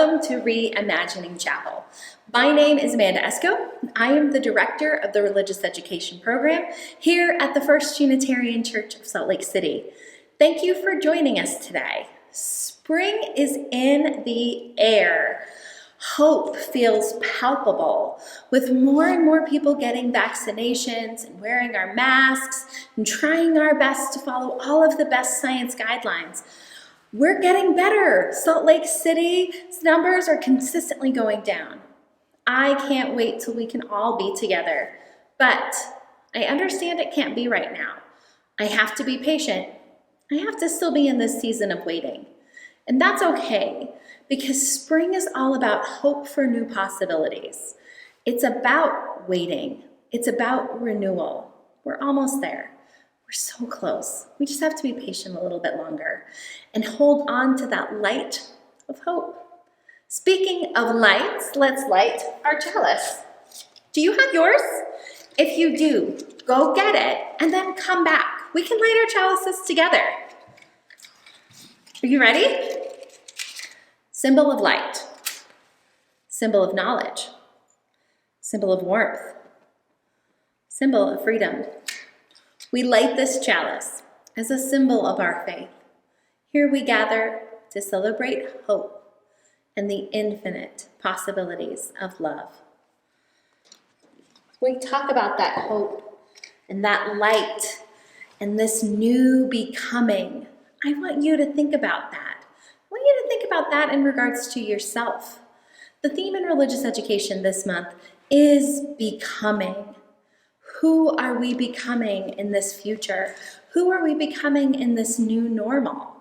Welcome to Reimagining Chapel. My name is Amanda Esco. I am the director of the Religious Education Program here at the First Unitarian Church of Salt Lake City. Thank you for joining us today. Spring is in the air. Hope feels palpable, with more and more people getting vaccinations and wearing our masks and trying our best to follow all of the best science guidelines. We're getting better. Salt Lake City's numbers are consistently going down. I can't wait till we can all be together, but I understand it can't be right now. I have to be patient. I have to still be in this season of waiting. And that's okay, because spring is all about hope for new possibilities. It's about waiting. It's about renewal. We're almost there. We're so close. We just have to be patient a little bit longer and hold on to that light of hope. Speaking of lights, let's light our chalice. Do you have yours? If you do, go get it and then come back. We can light our chalices together. Are you ready? Symbol of light, symbol of knowledge, symbol of warmth, symbol of freedom. We light this chalice as a symbol of our faith. Here we gather to celebrate hope and the infinite possibilities of love. We talk about that hope and that light and this new becoming. I want you to think about that. I want you to think about that in regards to yourself. The theme in religious education this month is becoming. Who are we becoming in this future? Who are we becoming in this new normal?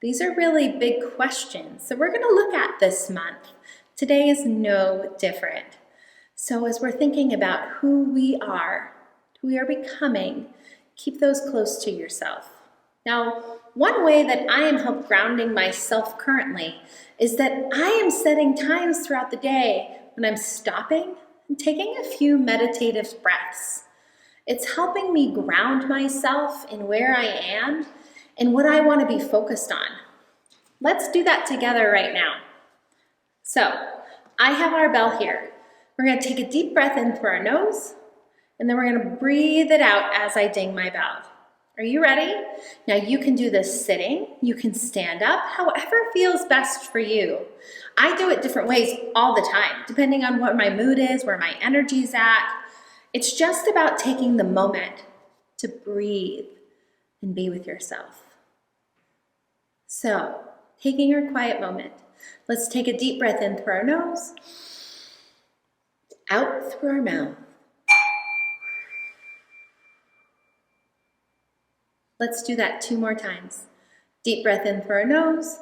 These are really big questions that we're going to look at this month. Today is no different. So as we're thinking about who we are becoming, keep those close to yourself. Now, one way that I am help grounding myself currently is that I am setting times throughout the day when I'm stopping and taking a few meditative breaths. It's helping me ground myself in where I am and what I want to be focused on. Let's do that together right now. So, I have our bell here. We're going to take a deep breath in through our nose, and then we're going to breathe it out as I ding my bell. Are you ready? Now you can do this sitting, you can stand up, however feels best for you. I do it different ways all the time, depending on what my mood is, where my energy's at. It's just about taking the moment to breathe and be with yourself. So, taking our quiet moment, let's take a deep breath in through our nose, out through our mouth. Let's do that 2 more times. Deep breath in through our nose,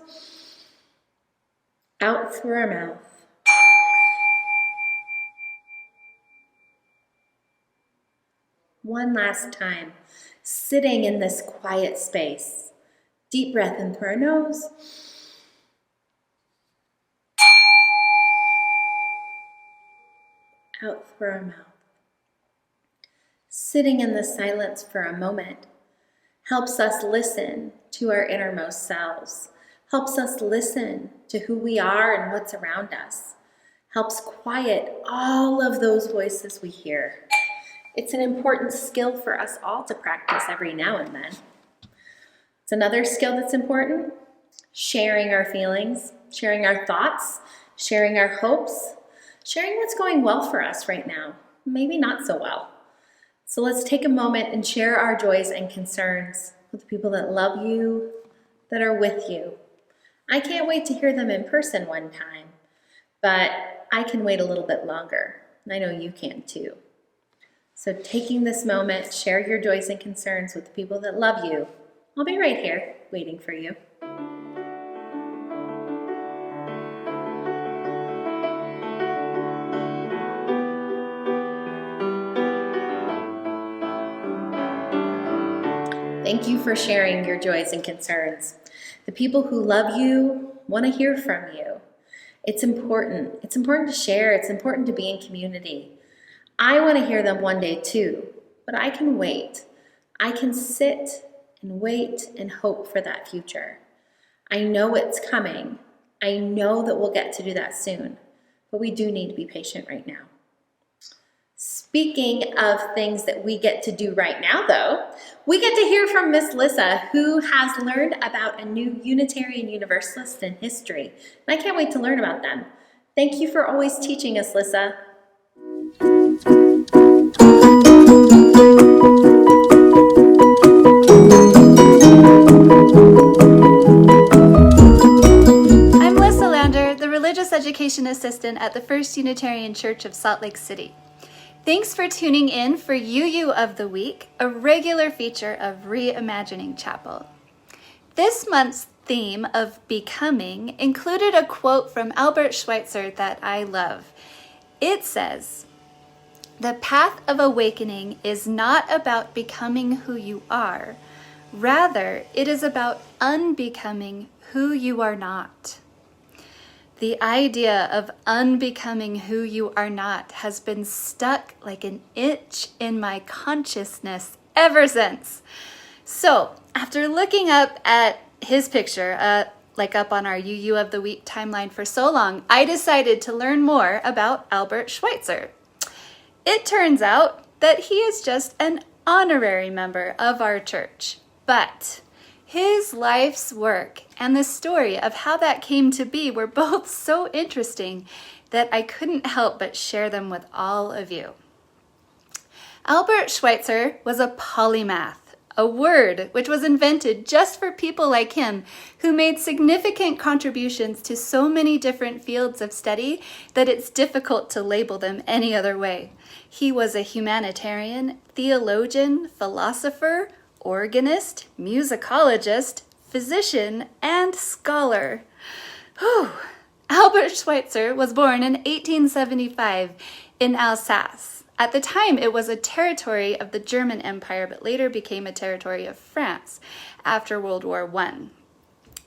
out through our mouth. One last time, sitting in this quiet space. Deep breath in through our nose, out through our mouth. Sitting in the silence for a moment helps us listen to our innermost selves, helps us listen to who we are and what's around us, helps quiet all of those voices we hear. It's an important skill for us all to practice every now and then. It's another skill that's important, sharing our feelings, sharing our thoughts, sharing our hopes, sharing what's going well for us right now, maybe not so well. So let's take a moment and share our joys and concerns with the people that love you, that are with you. I can't wait to hear them in person one time, but I can wait a little bit longer. And I know you can too. So taking this moment, share your joys and concerns with the people that love you. I'll be right here waiting for you. Thank you for sharing your joys and concerns. The people who love you want to hear from you. It's important. It's important to share. It's important to be in community. I want to hear them one day too, but I can wait. I can sit and wait and hope for that future. I know it's coming, I know that we'll get to do that soon, but we do need to be patient right now. Speaking of things that we get to do right now, though, we get to hear from Miss Lissa, who has learned about a new Unitarian Universalist in history. And I can't wait to learn about them. Thank you for always teaching us, Lissa. I'm Lissa Lander, the Religious Education Assistant at the First Unitarian Church of Salt Lake City. Thanks for tuning in for UU of the Week, a regular feature of Reimagining Chapel. This month's theme of becoming included a quote from Albert Schweitzer that I love. It says, "The path of awakening is not about becoming who you are. Rather, it is about unbecoming who you are not." The idea of unbecoming who you are not has been stuck like an itch in my consciousness ever since. So, after looking up at his picture, up on our UU of the Week timeline for so long, I decided to learn more about Albert Schweitzer. It turns out that he is just an honorary member of our church, but his life's work and the story of how that came to be were both so interesting that I couldn't help but share them with all of you. Albert Schweitzer was a polymath, a word which was invented just for people like him who made significant contributions to so many different fields of study that it's difficult to label them any other way. He was a humanitarian, theologian, philosopher, organist, musicologist, physician, and scholar. Albert Schweitzer was born in 1875 in Alsace. At the time, it was a territory of the German Empire, but later became a territory of France after World War I.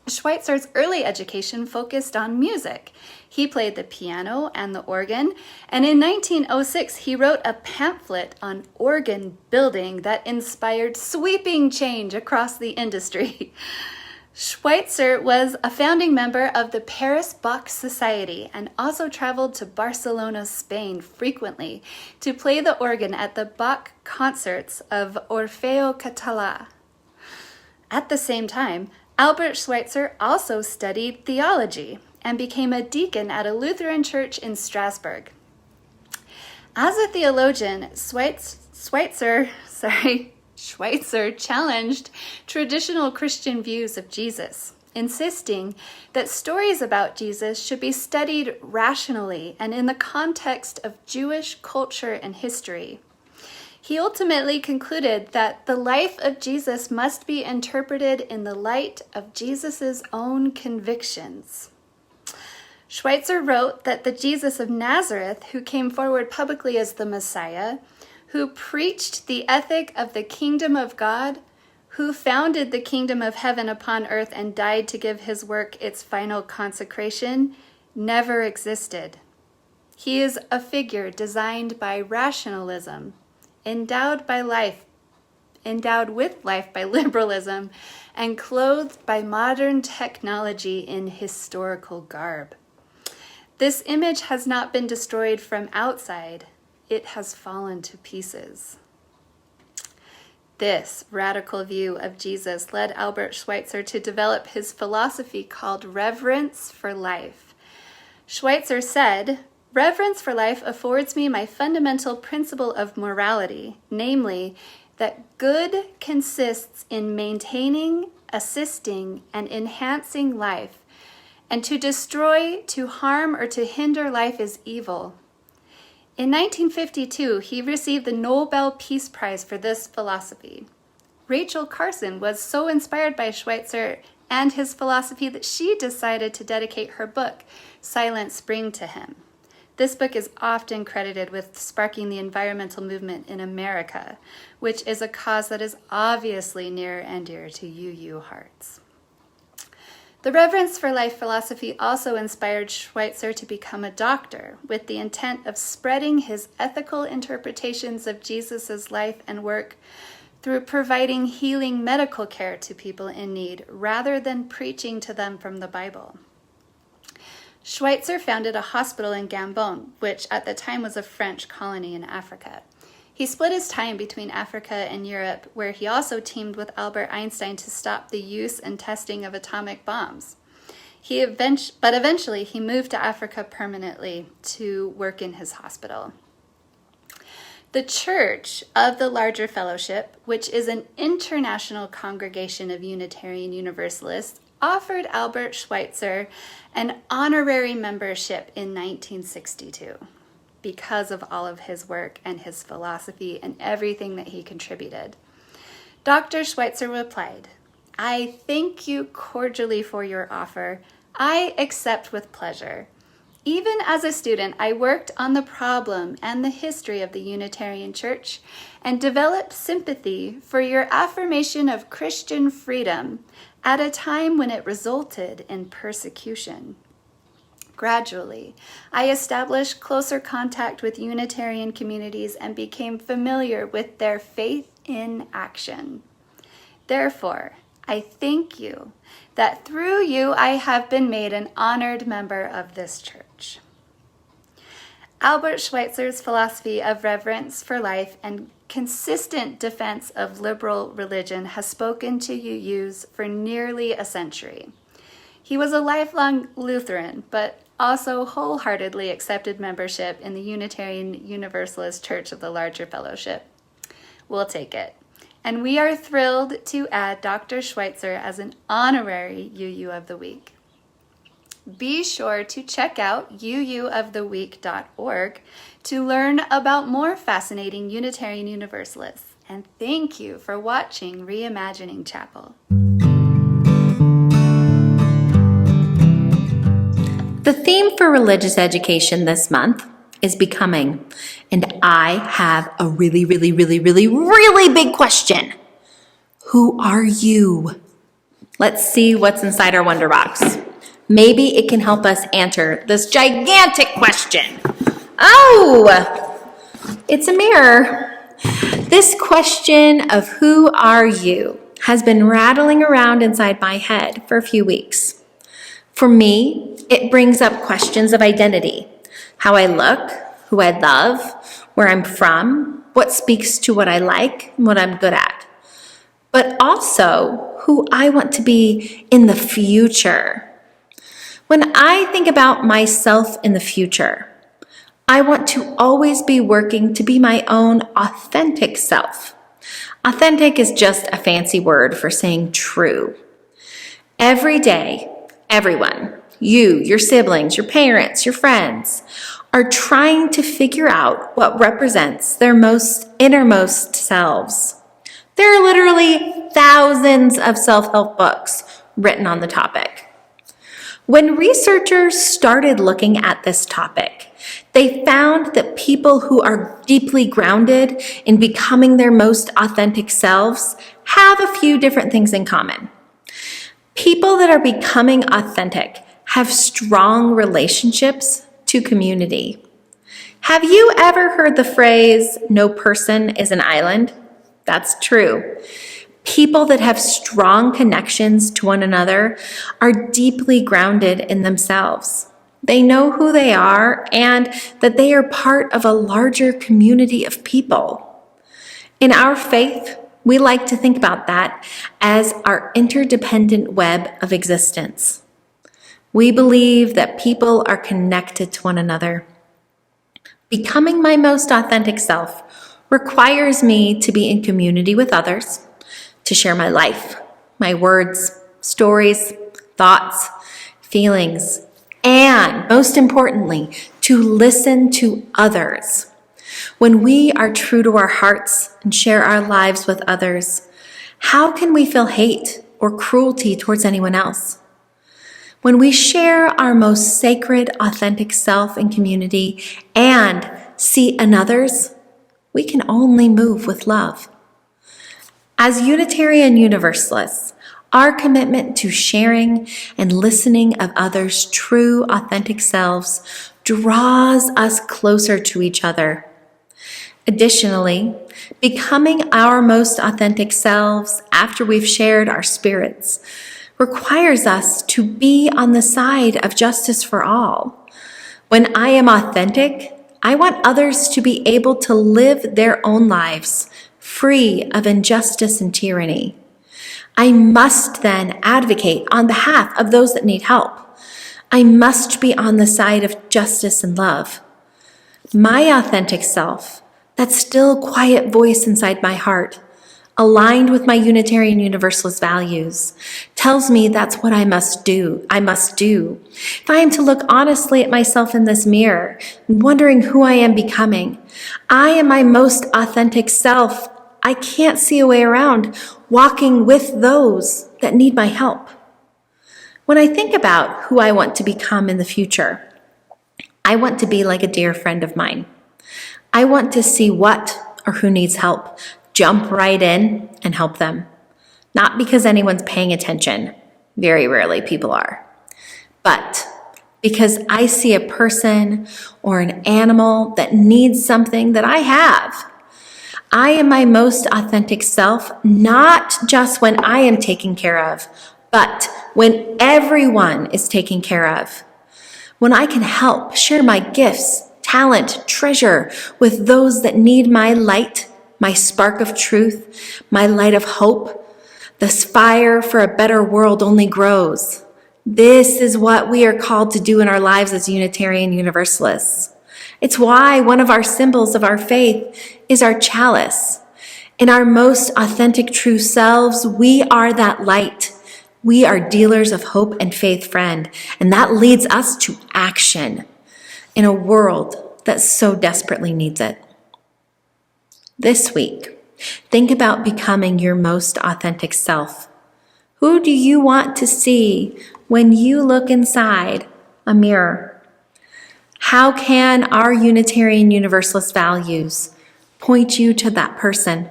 Schweitzer's early education focused on music. He played the piano and the organ, and in 1906 he wrote a pamphlet on organ building that inspired sweeping change across the industry. Schweitzer was a founding member of the Paris Bach Society and also traveled to Barcelona, Spain frequently to play the organ at the Bach concerts of Orfeo Català. At the same time, Albert Schweitzer also studied theology and became a deacon at a Lutheran church in Strasbourg. As a theologian, Schweitzer challenged traditional Christian views of Jesus, insisting that stories about Jesus should be studied rationally and in the context of Jewish culture and history. He ultimately concluded that the life of Jesus must be interpreted in the light of Jesus' own convictions. Schweitzer wrote that the Jesus of Nazareth, who came forward publicly as the Messiah, who preached the ethic of the kingdom of God, who founded the kingdom of heaven upon earth and died to give his work its final consecration, never existed. He is a figure designed by rationalism, endowed with life by liberalism, and clothed by modern technology in historical garb. This image has not been destroyed from outside. It has fallen to pieces. This radical view of Jesus led Albert Schweitzer to develop his philosophy called Reverence for Life. Schweitzer said, "Reverence for life affords me my fundamental principle of morality, namely, that good consists in maintaining, assisting, and enhancing life, and to destroy, to harm, or to hinder life is evil." In 1952, he received the Nobel Peace Prize for this philosophy. Rachel Carson was so inspired by Schweitzer and his philosophy that she decided to dedicate her book, Silent Spring, to him. This book is often credited with sparking the environmental movement in America, which is a cause that is obviously near and dear to UU hearts. The Reverence for Life philosophy also inspired Schweitzer to become a doctor with the intent of spreading his ethical interpretations of Jesus' life and work through providing healing medical care to people in need rather than preaching to them from the Bible. Schweitzer founded a hospital in Gabon, which at the time was a French colony in Africa. He split his time between Africa and Europe, where he also teamed with Albert Einstein to stop the use and testing of atomic bombs. But eventually he moved to Africa permanently to work in his hospital. The Church of the Larger Fellowship, which is an international congregation of Unitarian Universalists, offered Albert Schweitzer an honorary membership in 1962 because of all of his work and his philosophy and everything that he contributed. Dr. Schweitzer replied, "I thank you cordially for your offer. I accept with pleasure. Even as a student, I worked on the problem and the history of the Unitarian Church and developed sympathy for your affirmation of Christian freedom at a time when it resulted in persecution. Gradually, I established closer contact with Unitarian communities and became familiar with their faith in action. Therefore, I thank you that through you I have been made an honored member of this church." Albert Schweitzer's philosophy of reverence for life and consistent defense of liberal religion has spoken to UUs for nearly a century. He was a lifelong Lutheran, but also wholeheartedly accepted membership in the Unitarian Universalist Church of the Larger Fellowship. We'll take it. And we are thrilled to add Dr. Schweitzer as an honorary UU of the Week. Be sure to check out uuoftheweek.org to learn about more fascinating Unitarian Universalists. And thank you for watching Reimagining Chapel. The theme for religious education this month is becoming. And I have a really big question. Who are you? Let's see what's inside our wonder box. Maybe it can help us answer this gigantic question. Oh, it's a mirror. This question of who are you has been rattling around inside my head for a few weeks. For me, it brings up questions of identity, how I look, who I love, where I'm from, what speaks to what I like and what I'm good at, but also who I want to be in the future. When I think about myself in the future, I want to always be working to be my own authentic self. Authentic is just a fancy word for saying true. Every day, everyone, you, your siblings, your parents, your friends, are trying to figure out what represents their most innermost selves. There are literally thousands of self-help books written on the topic. When researchers started looking at this topic, they found that people who are deeply grounded in becoming their most authentic selves have a few different things in common. People that are becoming authentic have strong relationships to community. Have you ever heard the phrase, "No person is an island"? That's true. People that have strong connections to one another are deeply grounded in themselves. They know who they are and that they are part of a larger community of people. In our faith, we like to think about that as our interdependent web of existence. We believe that people are connected to one another. Becoming my most authentic self requires me to be in community with others, to share my life, my words, stories, thoughts, feelings, and most importantly, to listen to others. When we are true to our hearts and share our lives with others, how can we feel hate or cruelty towards anyone else? When we share our most sacred, authentic self in community and see in others, we can only move with love. As Unitarian Universalists, our commitment to sharing and listening of others' true, authentic selves draws us closer to each other. Additionally, becoming our most authentic selves after we've shared our spirits requires us to be on the side of justice for all. When I am authentic, I want others to be able to live their own lives free of injustice and tyranny. I must then advocate on behalf of those that need help. I must be on the side of justice and love. My authentic self, that still quiet voice inside my heart, aligned with my Unitarian Universalist values, tells me that's what I must do. If I am to look honestly at myself in this mirror, wondering who I am becoming, I am my most authentic self. I can't see a way around walking with those that need my help. When I think about who I want to become in the future, I want to be like a dear friend of mine. I want to see what or who needs help, jump right in and help them. Not because anyone's paying attention. Very rarely people are. But because I see a person or an animal that needs something that I have. I am my most authentic self, not just when I am taken care of, but when everyone is taken care of. When I can help share my gifts, talent, treasure with those that need my light, my spark of truth, my light of hope, this fire for a better world only grows. This is what we are called to do in our lives as Unitarian Universalists. It's why one of our symbols of our faith is our chalice. In our most authentic true selves, we are that light. We are dealers of hope and faith, friend, and that leads us to action in a world that so desperately needs it. This week, think about becoming your most authentic self. Who do you want to see when you look inside a mirror? How can our Unitarian Universalist values point you to that person?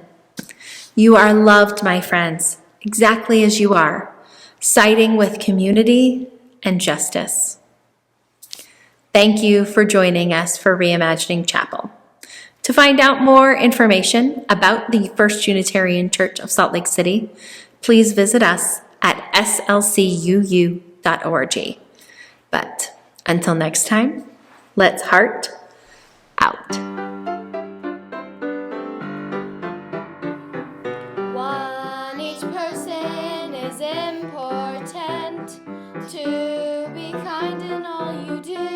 You are loved, my friends, exactly as you are, siding with community and justice. Thank you for joining us for Reimagining Chapel. To find out more information about the First Unitarian Church of Salt Lake City, please visit us at slcuu.org. But until next time, let's heart out. One, each person is important. Two, be kind in all you do.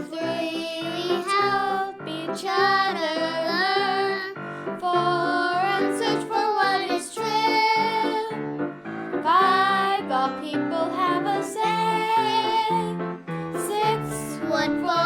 Three, help each other learn. Four, and search for what is true. Five, all people have a say. Six, one for